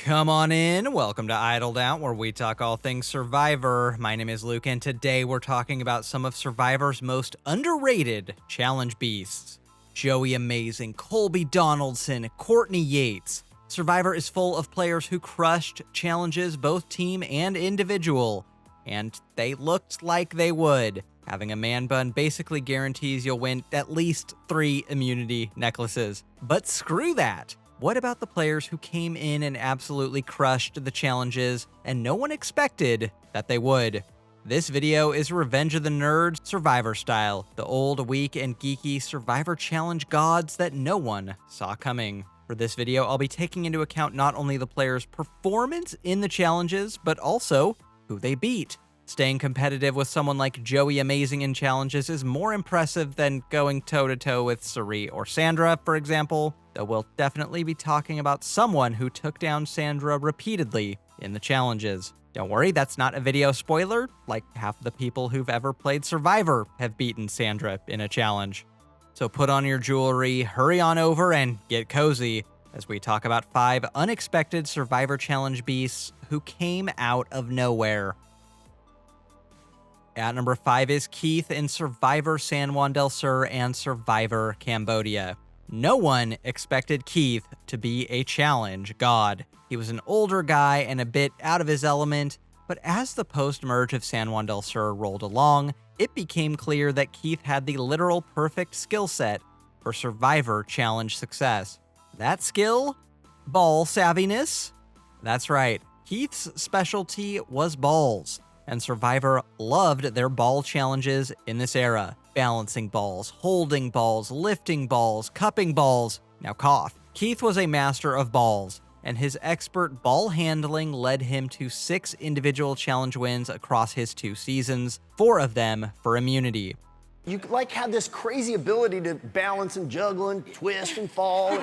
Come on in. Welcome to Idled Out, where we talk all things Survivor. My name is Luke, and today we're talking about some of Survivor's most underrated challenge beasts. Joey Amazing, Colby Donaldson, Courtney Yates. Survivor is full of players who crushed challenges, both team and individual, and they looked like they would. Having a man bun basically guarantees you'll win at least 3 immunity necklaces. But screw that! What about the players who came in and absolutely crushed the challenges, and no one expected that they would? This video is Revenge of the Nerds Survivor style, the old, weak, and geeky Survivor challenge gods that no one saw coming. For this video, I'll be taking into account not only the players' performance in the challenges, but also who they beat. Staying competitive with someone like Joey Amazing in challenges is more impressive than going toe-to-toe with Cirie or Sandra, for example, though we'll definitely be talking about someone who took down Sandra repeatedly in the challenges. Don't worry, that's not a video spoiler, like half the people who've ever played Survivor have beaten Sandra in a challenge. So put on your jewelry, hurry on over, and get cozy as we talk about 5 unexpected Survivor challenge beasts who came out of nowhere. At number 5 is Keith in Survivor San Juan del Sur and Survivor Cambodia. No one expected Keith to be a challenge god. He was an older guy and a bit out of his element, but as the post-merge of San Juan del Sur rolled along, it became clear that Keith had the literal perfect skill set for Survivor challenge success. That skill? Ball savviness? That's right, Keith's specialty was balls. And Survivor loved their ball challenges in this era. Balancing balls, holding balls, lifting balls, cupping balls. Now cough. Keith was a master of balls, and his expert ball handling led him to 6 individual challenge wins across his 2 seasons, 4 of them for immunity. You have this crazy ability to balance and juggle and twist and fall.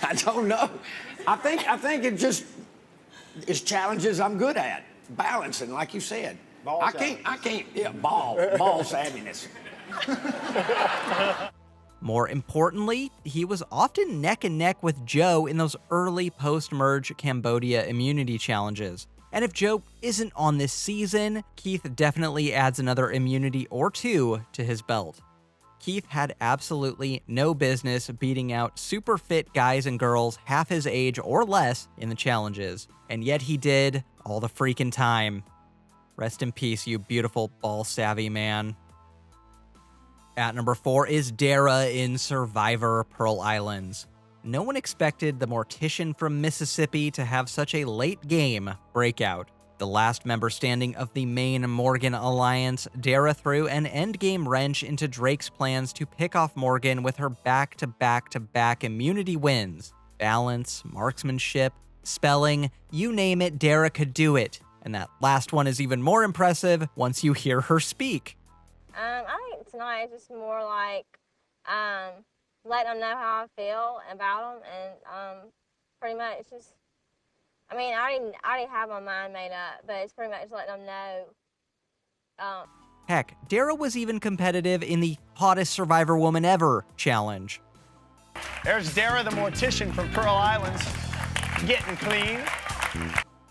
I don't know. I think it just is challenges I'm good at. Balancing, like you said. Ball savviness. More importantly, he was often neck and neck with Joe in those early post-merge Cambodia immunity challenges. And if Joe isn't on this season, Keith definitely adds another immunity or 2 to his belt. Keith had absolutely no business beating out super fit guys and girls half his age or less in the challenges, and yet he did all the freaking time. Rest in peace, you beautiful ball-savvy man. At number 4 is Darra in Survivor Pearl Islands. No one expected the mortician from Mississippi to have such a late game breakout. The last member standing of the main Morgan alliance, Darra threw an endgame wrench into Drake's plans to pick off Morgan with her back-to-back-to-back immunity wins. Balance, marksmanship, spelling, you name it, Darra could do it. And that last one is even more impressive once you hear her speak. I think tonight is just more like letting them know how I feel about them, and pretty much just, I mean, I already have my mind made up, but it's pretty much letting them know. Heck, Darra was even competitive in the Hottest Survivor Woman Ever challenge. There's Darra, the mortician from Pearl Islands, getting clean.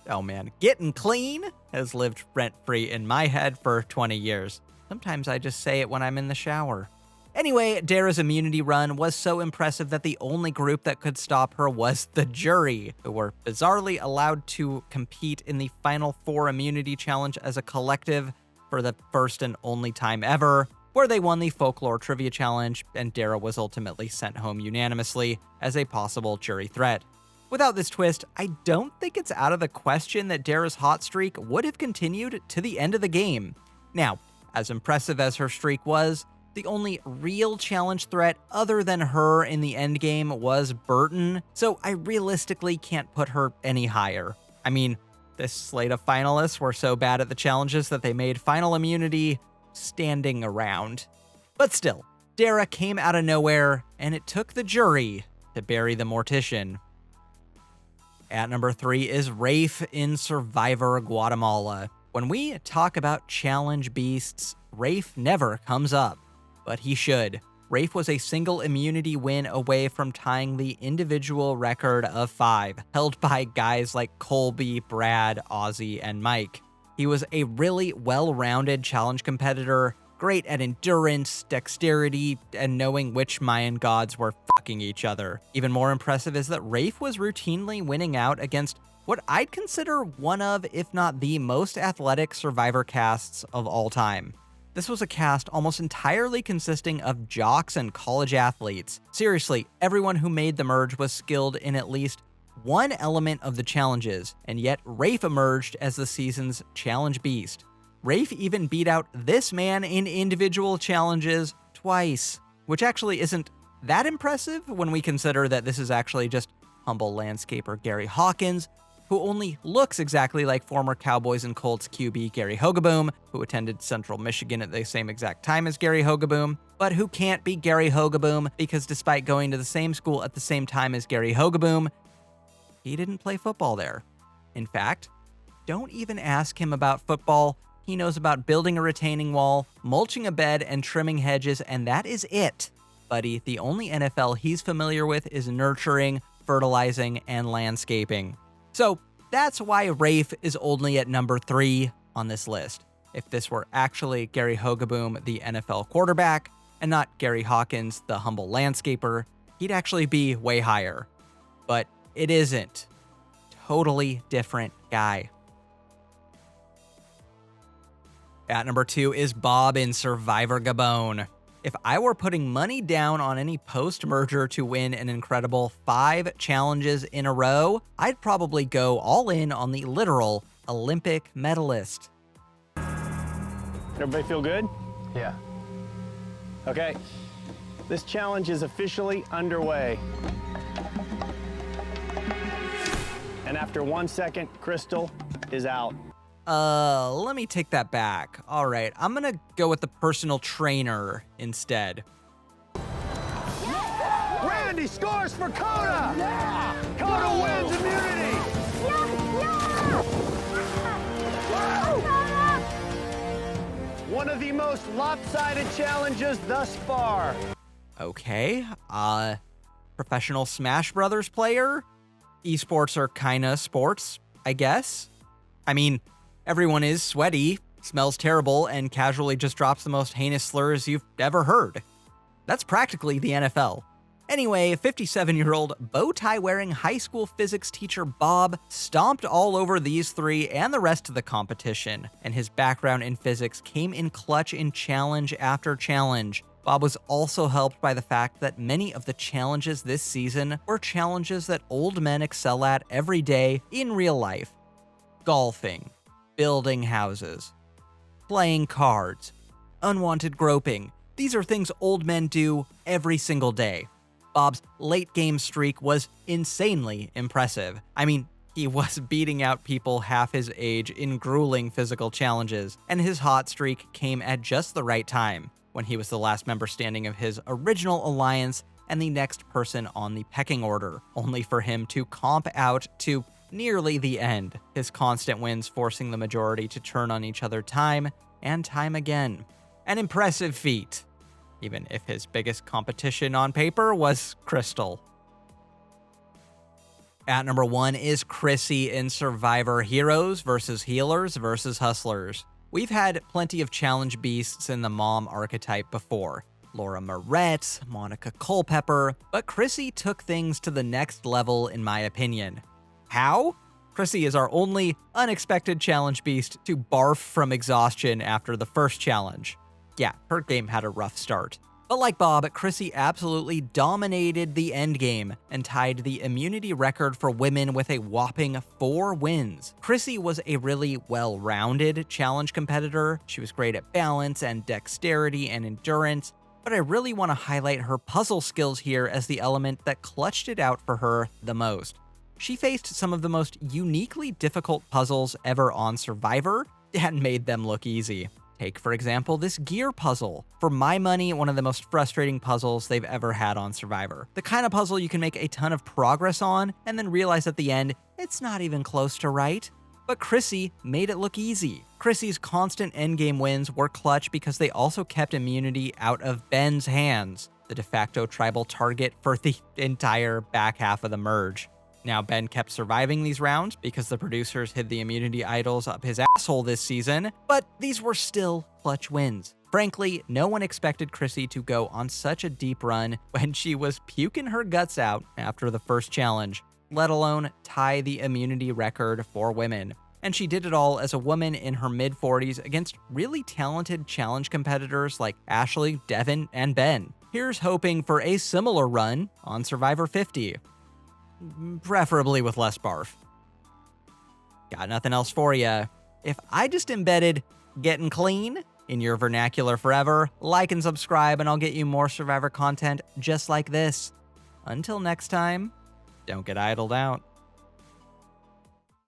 Oh man, getting clean has lived rent-free in my head for 20 years. Sometimes I just say it when I'm in the shower. Anyway, Darra's immunity run was so impressive that the only group that could stop her was the jury, who were bizarrely allowed to compete in the final 4 immunity challenge as a collective for the first and only time ever, where they won the folklore trivia challenge, and Darra was ultimately sent home unanimously as a possible jury threat. Without this twist, I don't think it's out of the question that Darra's hot streak would have continued to the end of the game. Now, as impressive as her streak was, the only real challenge threat other than her in the endgame was Burton, so I realistically can't put her any higher. I mean, this slate of finalists were so bad at the challenges that they made final immunity standing around. But still, Darra came out of nowhere, and it took the jury to bury the mortician. At number 3 is Rafe in Survivor Guatemala. When we talk about challenge beasts, Rafe never comes up, but he should. Rafe was a single immunity win away from tying the individual record of 5, held by guys like Colby, Brad, Ozzy, and Mike. He was a really well-rounded challenge competitor, great at endurance, dexterity, and knowing which Mayan gods were fucking each other. Even more impressive is that Rafe was routinely winning out against what I'd consider one of, if not the most athletic Survivor casts of all time. This was a cast almost entirely consisting of jocks and college athletes. Seriously, everyone who made the merge was skilled in at least one element of the challenges, and yet Rafe emerged as the season's challenge beast. Rafe even beat out this man in individual challenges twice, which actually isn't that impressive when we consider that this is actually just humble landscaper Gary Hawkins, who only looks exactly like former Cowboys and Colts QB Gary Hogaboom, who attended Central Michigan at the same exact time as Gary Hogaboom, but who can't be Gary Hogaboom because despite going to the same school at the same time as Gary Hogaboom, he didn't play football there. In fact, don't even ask him about football. He knows about building a retaining wall, mulching a bed, and trimming hedges, and that is it. Buddy, the only NFL he's familiar with is nurturing, fertilizing, and landscaping. So that's why Rafe is only at number 3 on this list. If this were actually Gary Hogaboom, the NFL quarterback, and not Gary Hawkins, the humble landscaper, he'd actually be way higher. But it isn't. Totally different guy. At number 2 is Bob in Survivor Gabon. If I were putting money down on any post-merger to win an incredible 5 challenges in a row, I'd probably go all in on the literal Olympic medalist. Everybody feel good? Yeah. Okay. This challenge is officially underway. And after 1 second, Crystal is out. Let me take that back. All right, I'm gonna go with the personal trainer instead. Randy scores for Coda! Yeah! Coda wins immunity! One of the most lopsided challenges thus far. Okay, professional Smash Brothers player? Esports are kinda sports, I guess. I mean, everyone is sweaty, smells terrible, and casually just drops the most heinous slurs you've ever heard. That's practically the NFL. Anyway, 57-year-old bow-tie-wearing high school physics teacher Bob stomped all over these 3 and the rest of the competition, and his background in physics came in clutch in challenge after challenge. Bob was also helped by the fact that many of the challenges this season were challenges that old men excel at every day in real life. Golfing, building houses, playing cards, unwanted groping. These are things old men do every single day. Bob's late game streak was insanely impressive. I mean, he was beating out people half his age in grueling physical challenges, and his hot streak came at just the right time, when he was the last member standing of his original alliance and the next person on the pecking order, only for him to comp out to nearly the end, his constant wins forcing the majority to turn on each other time and time again. An impressive feat, even if his biggest competition on paper was Crystal. At number 1 is Chrissy in Survivor Heroes vs. Healers vs. Hustlers. We've had plenty of challenge beasts in the mom archetype before. Laura Moret, Monica Culpepper, but Chrissy took things to the next level in my opinion. How? Chrissy is our only unexpected challenge beast to barf from exhaustion after the first challenge. Yeah, her game had a rough start. But like Bob, Chrissy absolutely dominated the endgame and tied the immunity record for women with a whopping 4 wins. Chrissy was a really well-rounded challenge competitor. She was great at balance and dexterity and endurance, but I really want to highlight her puzzle skills here as the element that clutched it out for her the most. She faced some of the most uniquely difficult puzzles ever on Survivor and made them look easy. Take, for example, this gear puzzle. For my money, one of the most frustrating puzzles they've ever had on Survivor. The kind of puzzle you can make a ton of progress on and then realize at the end, it's not even close to right. But Chrissy made it look easy. Chrissy's constant endgame wins were clutch because they also kept immunity out of Ben's hands. the de facto tribal target for the entire back half of the merge. Now, Ben kept surviving these rounds because the producers hid the immunity idols up his asshole this season, but these were still clutch wins. Frankly, no one expected Chrissy to go on such a deep run when she was puking her guts out after the first challenge, let alone tie the immunity record for women. And she did it all as a woman in her mid-40s against really talented challenge competitors like Ashley, Devin, and Ben. Here's hoping for a similar run on Survivor 50. Preferably with less barf. Got nothing else for ya. If I just embedded getting clean in your vernacular forever, like and subscribe and I'll get you more Survivor content just like this. Until next time, don't get idled out.